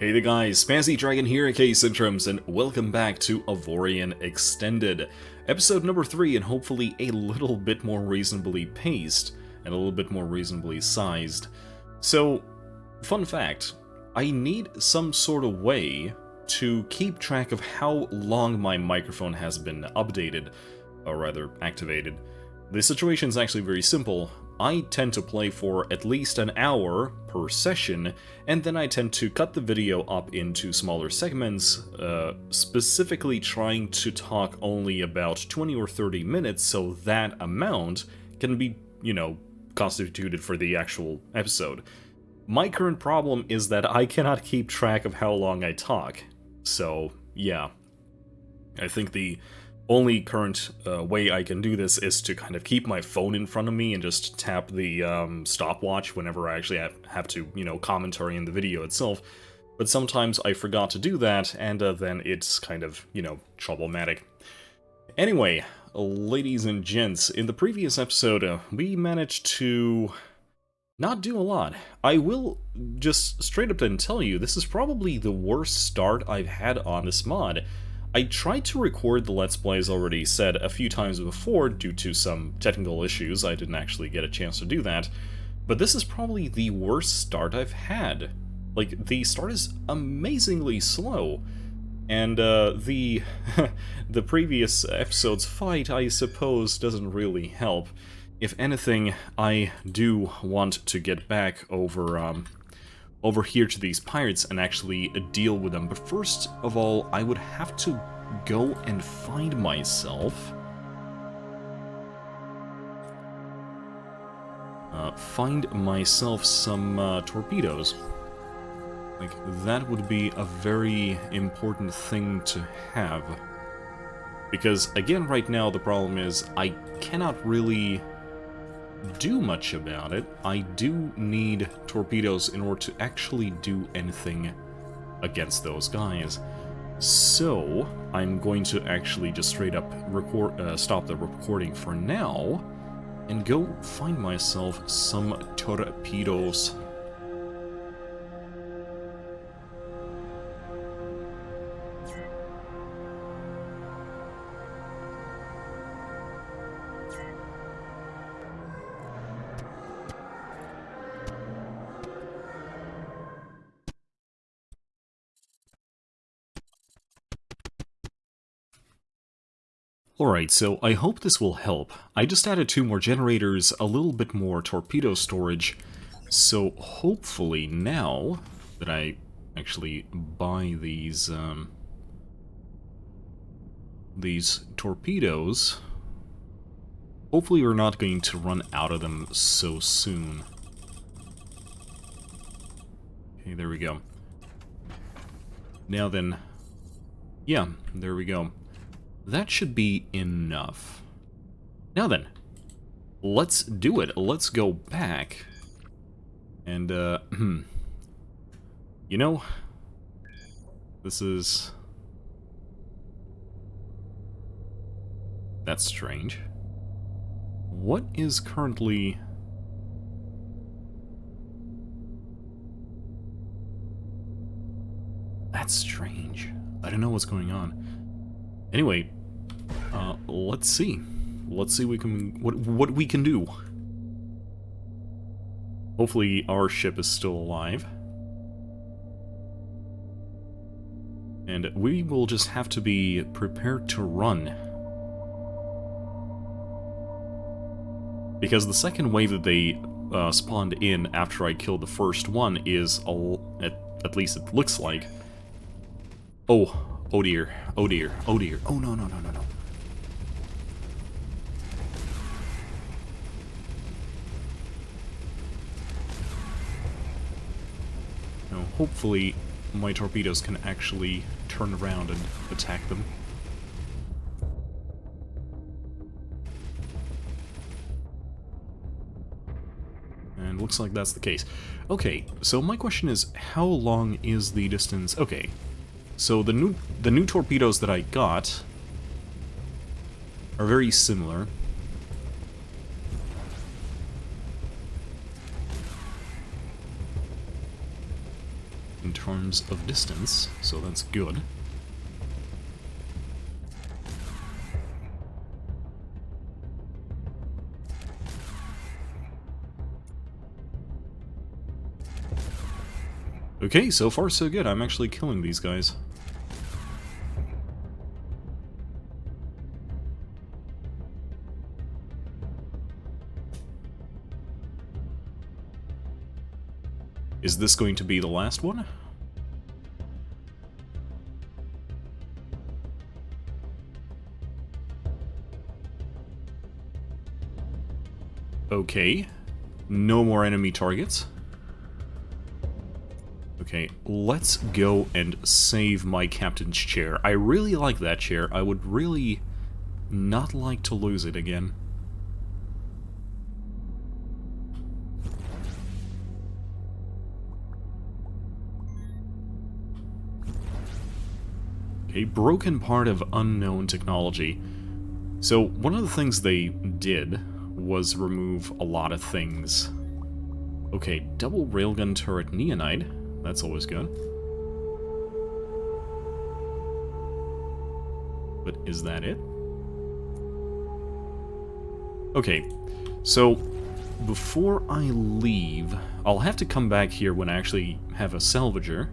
Hey there guys, Spazzy Dragon here, aka Syntrums, and welcome back to Avorion Extended, episode number 3, and hopefully a little bit more reasonably paced, and a little bit more reasonably sized. So, fun fact, I need some sort of way to keep track of how long my microphone has been updated, or rather, activated. The situation is actually very simple. I tend to play for at least an hour per session, and then I tend to cut the video up into smaller segments, specifically trying to talk only about 20 or 30 minutes so that amount can be, constituted for the actual episode. My current problem is that I cannot keep track of how long I talk, so yeah. I think the only current way I can do this is to kind of keep my phone in front of me and just tap the stopwatch whenever I actually have to, commentary in the video itself. But sometimes I forgot to do that, and then it's kind of, problematic. Anyway, ladies and gents, in the previous episode, we managed to not do a lot. I will just straight up and tell you, this is probably the worst start I've had on this mod. I tried to record the Let's Play, as already said, a few times before. Due to some technical issues, I didn't actually get a chance to do that. But this is probably the worst start I've had. Like, the start is amazingly slow. And, the previous episode's fight, I suppose, doesn't really help. If anything, I do want to get back over here to these pirates and actually deal with them. But first of all, I would have to go and find myself some torpedoes. Like, that would be a very important thing to have. Because, again, right now the problem is I cannot really do much about it. I do need torpedoes in order to actually do anything against those guys. So, I'm going to actually just straight up stop the recording for now and go find myself some torpedoes. Alright, so I hope this will help. I just added 2 more generators, a little bit more torpedo storage, so hopefully now that I actually buy these torpedoes, hopefully we're not going to run out of them so soon. Okay, there we go. Now then, yeah, there we go. That should be enough. Now then, let's do it. Let's go back. And, this is... That's strange. What is currently... That's strange. I don't know what's going on. Anyway, let's see. Let's see what we can do. Hopefully our ship is still alive. And we will just have to be prepared to run. Because the second wave that they spawned in after I killed the first one is, at least it looks like... Oh dear, oh dear, oh dear, oh no. Now, hopefully my torpedoes can actually turn around and attack them. And looks like that's the case. Okay, so my question is, how long is the distance? Okay. So the new torpedoes that I got are very similar. in terms of distance, so that's good. Okay, so far so good. I'm actually killing these guys. Is this going to be the last one? Okay. No more enemy targets. Okay, let's go and save my captain's chair. I really like that chair. I would really not like to lose it again. A broken part of unknown technology. So, one of the things they did was remove a lot of things. Okay, double railgun turret neonite. That's always good. But is that it? Okay, so before I leave, I'll have to come back here when I actually have a salvager.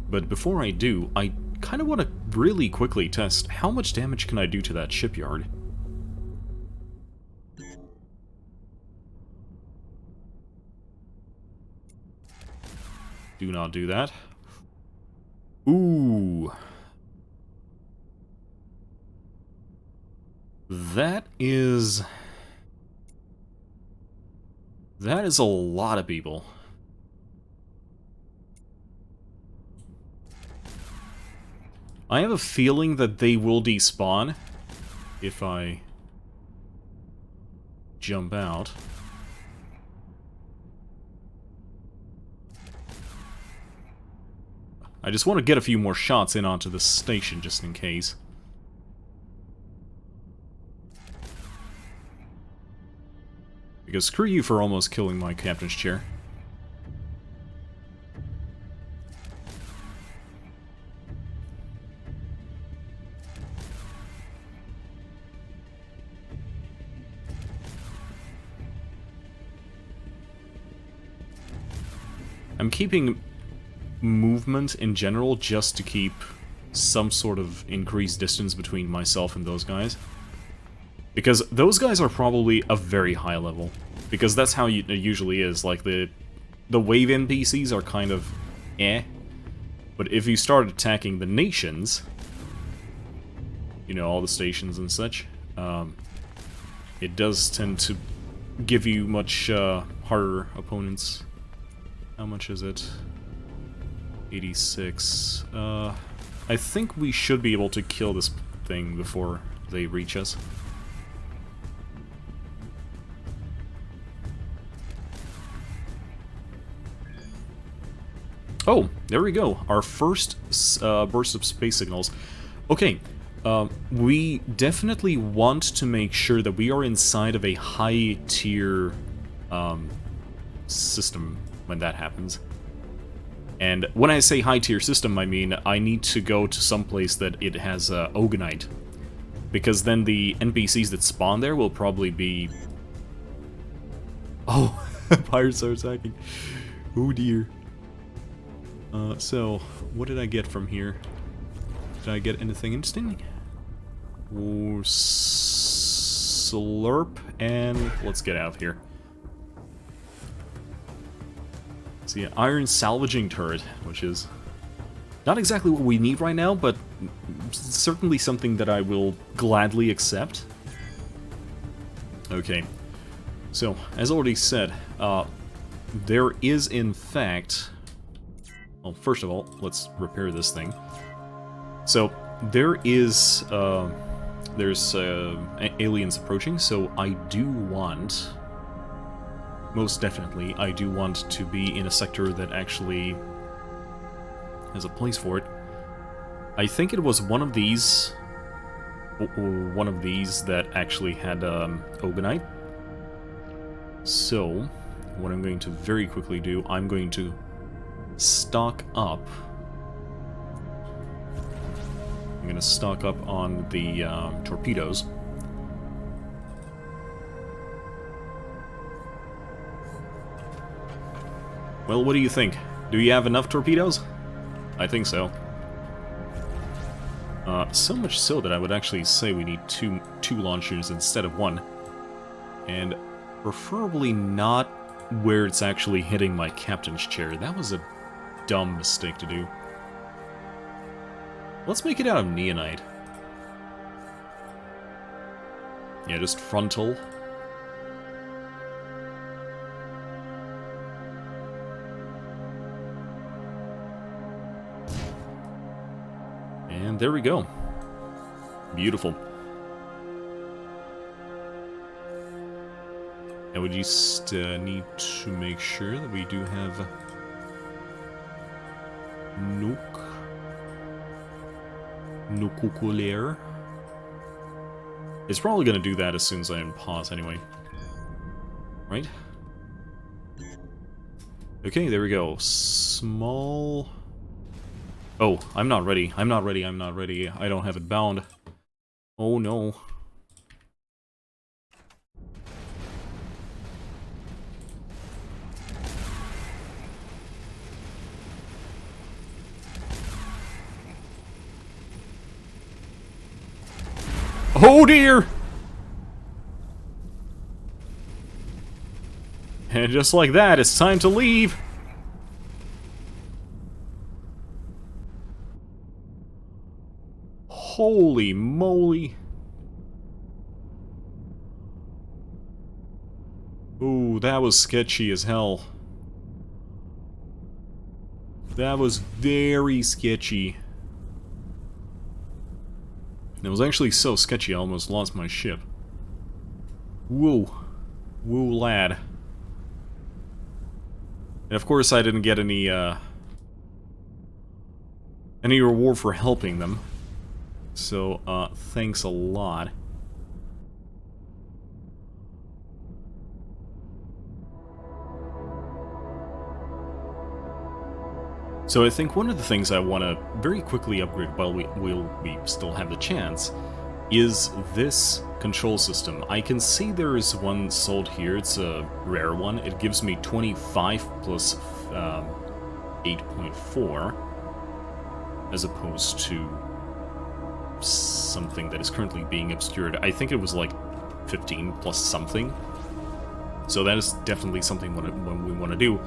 But before I do, I kind of want to really quickly test how much damage can I do to that shipyard. Do not do that. Ooh. That is a lot of people. I have a feeling that they will despawn if I jump out. I just want to get a few more shots in onto the station, just in case. Because screw you for almost killing my captain's chair. I'm keeping movement in general just to keep some sort of increased distance between myself and those guys. Because those guys are probably a very high level. Because that's how it usually is. Like, the wave NPCs are kind of eh. But if you start attacking the nations, you know, all the stations and such, it does tend to give you much harder opponents. How much is it? 86. I think we should be able to kill this thing before they reach us. Oh, there we go. Our first burst of space signals. Okay, we definitely want to make sure that we are inside of a high-tier system when that happens. And when I say high-tier system, I mean I need to go to some place that it has Ogonite. Because then the NPCs that spawn there will probably be... Oh, pirates are attacking. Oh dear. So, what did I get from here? Did I get anything interesting? Ooh, slurp, and let's get out of here. See, an iron salvaging turret, which is not exactly what we need right now, but certainly something that I will gladly accept. Okay, so, as already said, there is in fact... Well, first of all, let's repair this thing. So, there is, there's aliens approaching, so I do want... Most definitely, I do want to be in a sector that actually has a place for it. I think it was one of these that actually had Ogonite. So, what I'm going to very quickly do, I'm going to stock up. I'm going to stock up on the torpedoes. Well, what do you think? Do you have enough torpedoes? I think so. So much so that I would actually say we need two launchers instead of one. And preferably not where it's actually hitting my captain's chair. That was a dumb mistake to do. Let's make it out of neonite. Yeah, just frontal. And there we go. Beautiful. And we just need to make sure that we do have nuclear. It's probably going to do that as soon as I pause anyway. Right? Okay, there we go. Small... Oh, I'm not ready. I'm not ready. I'm not ready. I don't have it bound. Oh no. Oh dear! And just like that, it's time to leave. Holy moly. Ooh, that was sketchy as hell. That was very sketchy. It was actually so sketchy I almost lost my ship. Woo. Woo, lad. And of course I didn't get any reward for helping them. So, thanks a lot. So I think one of the things I want to very quickly upgrade while we still have the chance is this control system. I can see there is one sold here. It's a rare one. It gives me 25 plus 8.4 as opposed to something that is currently being obscured. I think it was like 15 plus something. So that is definitely something we want to do.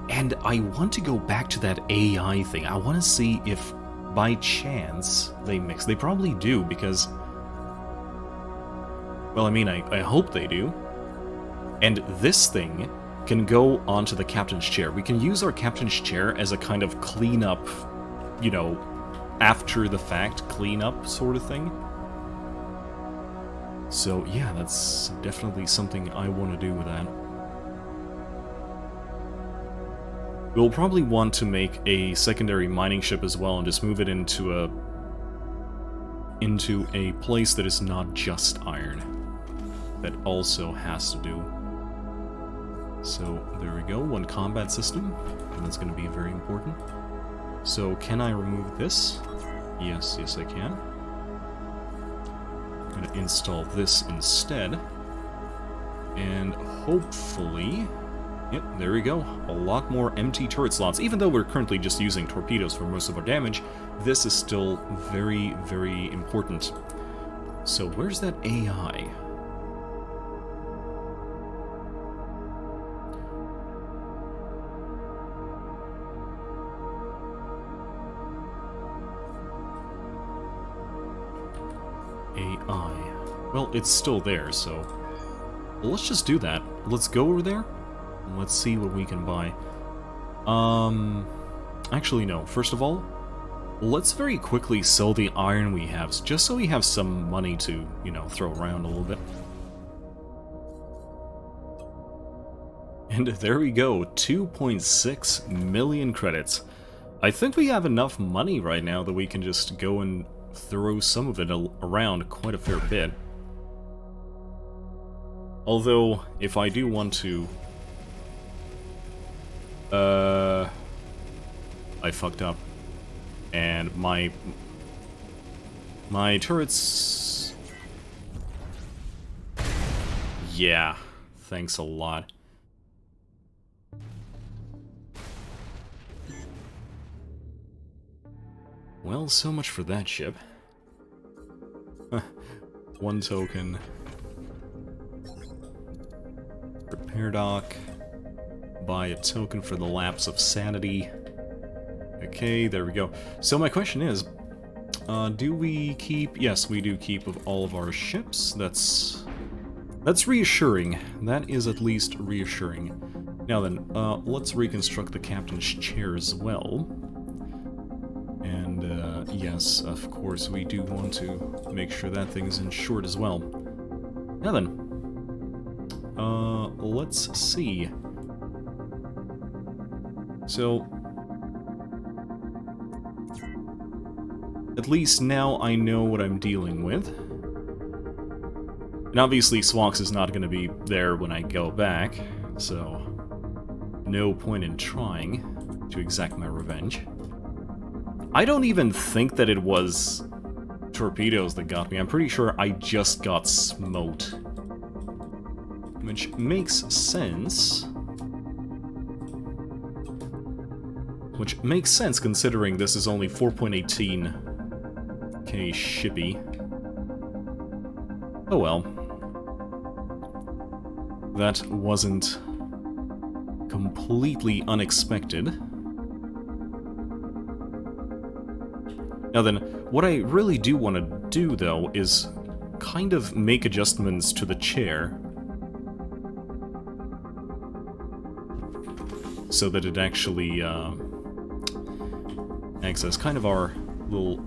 And I want to go back to that AI thing. I want to see if by chance they mix. They probably do because, well, I mean, I hope they do. And this thing can go onto the captain's chair. We can use our captain's chair as a kind of cleanup, you know, after the fact cleanup sort of thing. So yeah, that's definitely something I want to do with that. We'll probably want to make a secondary mining ship as well and just move it into a place that is not just iron. That also has to do. So there we go, one combat system, and that's going to be very important. So can I remove this? Yes, yes I can. I'm going to install this instead. And hopefully... Yep, there we go. A lot more empty turret slots. Even though we're currently just using torpedoes for most of our damage, this is still very, very important. So where's that AI? AI. Well, it's still there, so... Well, let's just do that. Let's go over there. Let's see what we can buy. Actually, no. First of all, let's very quickly sell the iron we have, just so we have some money to, you know, throw around a little bit. And there we go, 2.6 million credits. I think we have enough money right now that we can just go and throw some of it around quite a fair bit. Although, if I do want to I fucked up. And my turrets... Yeah, thanks a lot. Well, so much for that ship. One token. Repair dock. Buy a token for the lapse of sanity. Okay, there we go. So my question is, do we keep... Yes, we do keep of all of our ships. That's reassuring. That is at least reassuring. Now then, let's reconstruct the captain's chair as well. And, yes, of course, we do want to make sure that thing's insured as well. Now then, let's see. So, at least now I know what I'm dealing with. And obviously Swox is not going to be there when I go back, so no point in trying to exact my revenge. I don't even think that it was torpedoes that got me. I'm pretty sure I just got smoked. Which makes sense. Which makes sense considering this is only 4.18k shippy. Oh well. That wasn't completely unexpected. Now then, what I really do want to do, though, is kind of make adjustments to the chair so that it actually acts as kind of our little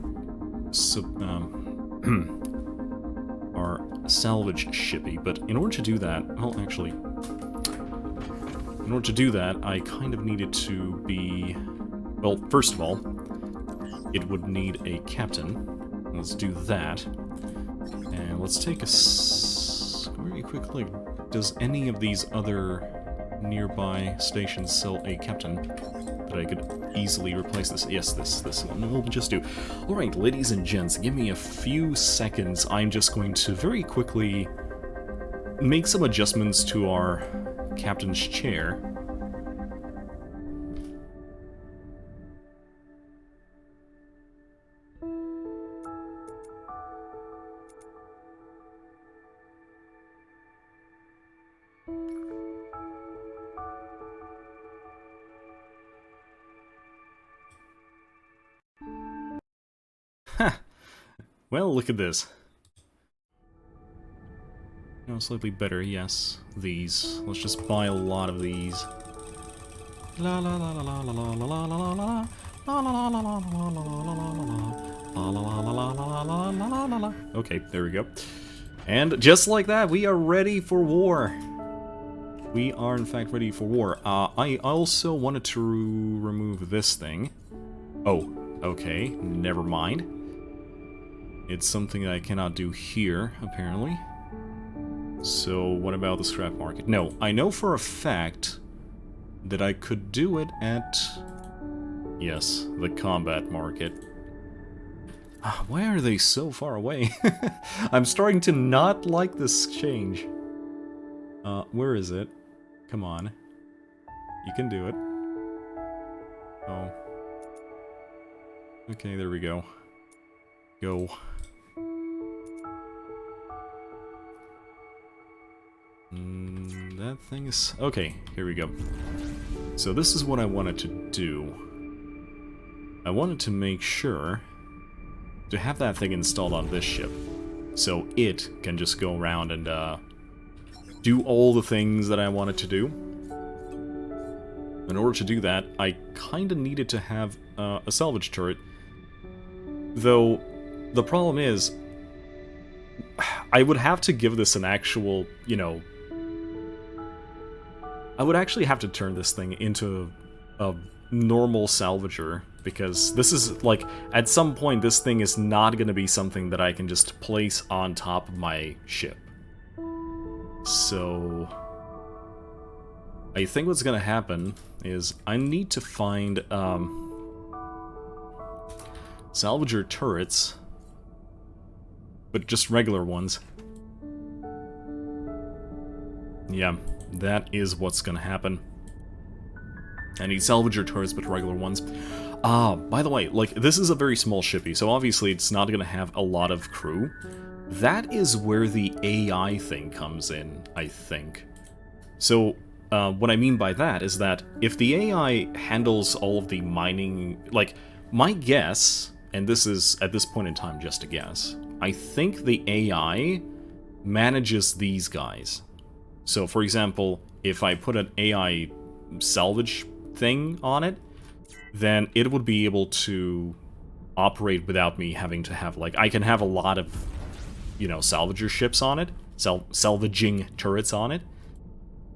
our salvage shippy. But in order to do that, well, actually, in order to do that, I kind of needed to be... Well, first of all, it would need a captain. Let's do that. And let's take a very quick look. Does any of these other nearby stations sell a captain that I could easily replace this? Yes, this one will just do. Alright, ladies and gents, give me a few seconds. I'm just going to very quickly make some adjustments to our captain's chair. Ha! Well, look at this. No, slightly better, yes. These. Let's just buy a lot of these. La la la la la la la la la la la la. Okay, there we go. And just like that, we are ready for war. We are, in fact, ready for war. I also wanted to remove this thing. Oh, okay, never mind. It's something that I cannot do here, apparently. So, what about the scrap market? No, I know for a fact that I could do it at... Yes, the combat market. Why are they so far away? I'm starting to not like this change. Where is it? Come on. You can do it. Oh. Okay, there we go. Go. That thing is... Okay, here we go. So this is what I wanted to do. I wanted to make sure to have that thing installed on this ship, so it can just go around and do all the things that I wanted to do. In order to do that, I kinda needed to have a salvage turret. Though, the problem is, I would have to give this an actual, you know... I would actually have to turn this thing into a normal salvager, because this is, like, at some point this thing is not going to be something that I can just place on top of my ship. So... I think what's gonna happen is I need to find salvager turrets, but just regular ones. Yeah, that is what's gonna happen. I need salvager turrets, but regular ones. By the way, like, this is a very small shippy, so obviously it's not gonna have a lot of crew. That is where the AI thing comes in, I think. So, what I mean by that is that if the AI handles all of the mining... Like, my guess, and this is, at this point in time, just a guess, I think the AI manages these guys. So, for example, if I put an AI salvage thing on it, then it would be able to operate without me having to have, like, I can have a lot of, you know, salvager ships on it, salvaging turrets on it,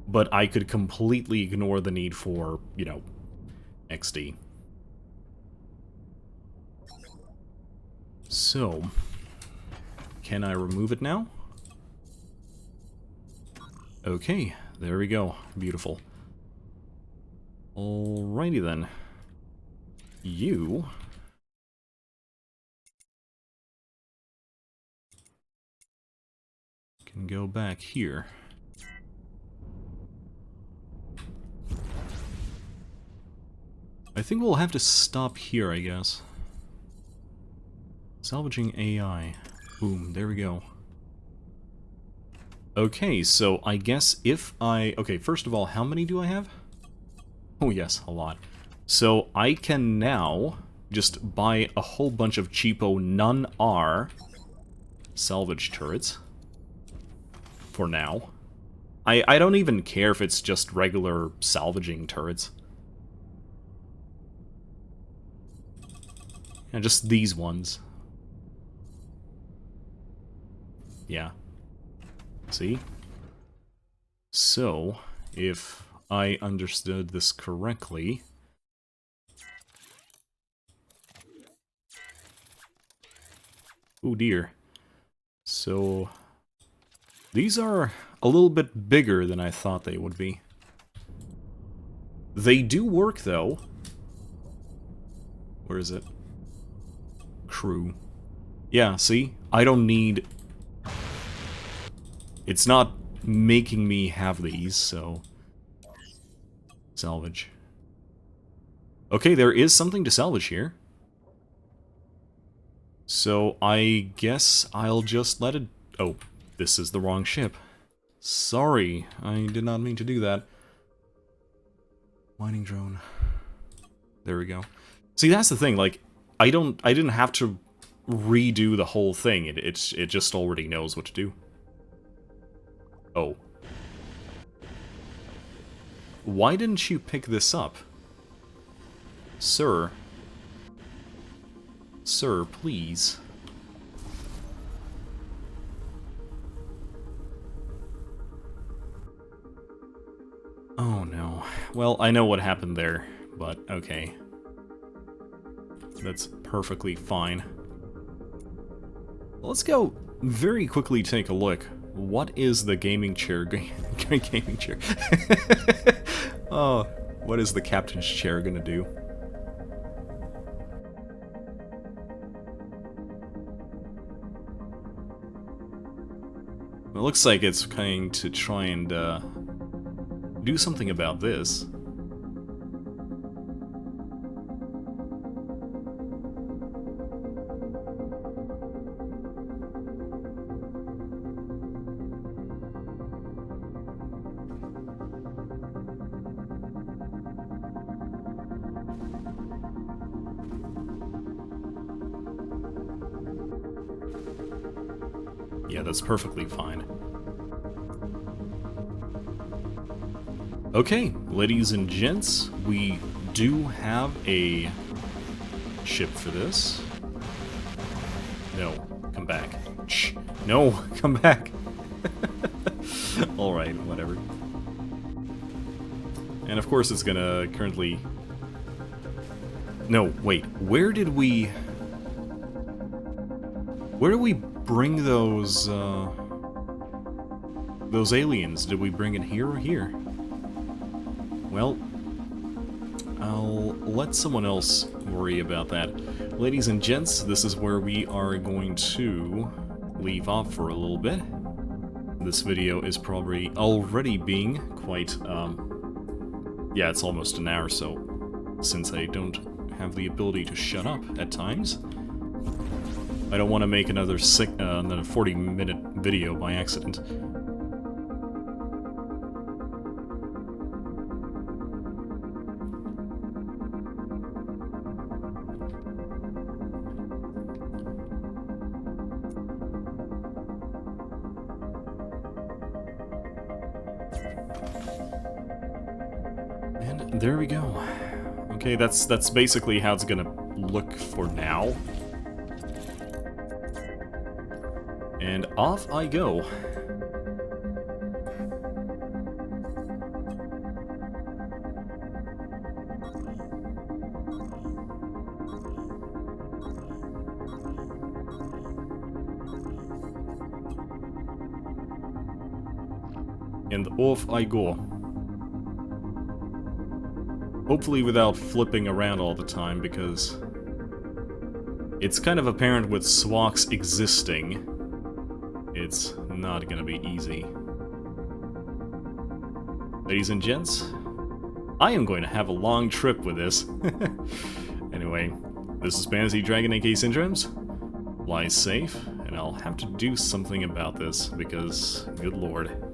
but I could completely ignore the need for, you know, XD. So, can I remove it now? Okay, there we go. Beautiful. Alrighty then. You... can go back here. I think we'll have to stop here, I guess. Salvaging AI. Boom, there we go. Okay, so I guess if I... Okay, first of all, how many do I have? Oh yes, a lot. So I can now just buy a whole bunch of cheapo none-R salvage turrets. For now. I don't even care if it's just regular salvaging turrets. And just these ones. Yeah. See? So, if I understood this correctly... Oh dear. So... these are a little bit bigger than I thought they would be. They do work, though. Where is it? Crew. Yeah, see? I don't need... It's not making me have these, so... Salvage. Okay, there is something to salvage here. So, I guess I'll just let it... Oh, this is the wrong ship. Sorry, I did not mean to do that. Mining drone. There we go. See, that's the thing, like, I didn't have to redo the whole thing. It just already knows what to do. Oh. Why didn't you pick this up? Sir. Sir, please. Oh no. Well, I know what happened there, but okay. That's perfectly fine. Let's go very quickly take a look. What is the gaming chair... gaming chair... Oh, what is the captain's chair gonna do? It looks like it's going to try and, do something about this. Yeah, that's perfectly fine. Okay, ladies and gents, we do have a ship for this. No, come back. Shh. No, come back. Alright, whatever. And of course it's gonna currently... No, wait, where did we bring those aliens? Did we bring it here or here? Well, I'll let someone else worry about that. Ladies and gents, this is where we are going to leave off for a little bit. This video is probably already being quite, yeah, it's almost an hour, so since I don't have the ability to shut up at times, I don't want to make another 40-minute video by accident. And there we go. Okay, that's basically how it's gonna look for now. And off I go. And off I go. Hopefully without flipping around all the time, because it's kind of apparent with SWACs existing, it's not gonna be easy. Ladies and gents, I am going to have a long trip with this. Anyway, this is Fantasy Dragon aka Syndromes. Fly safe, and I'll have to do something about this, because, good lord.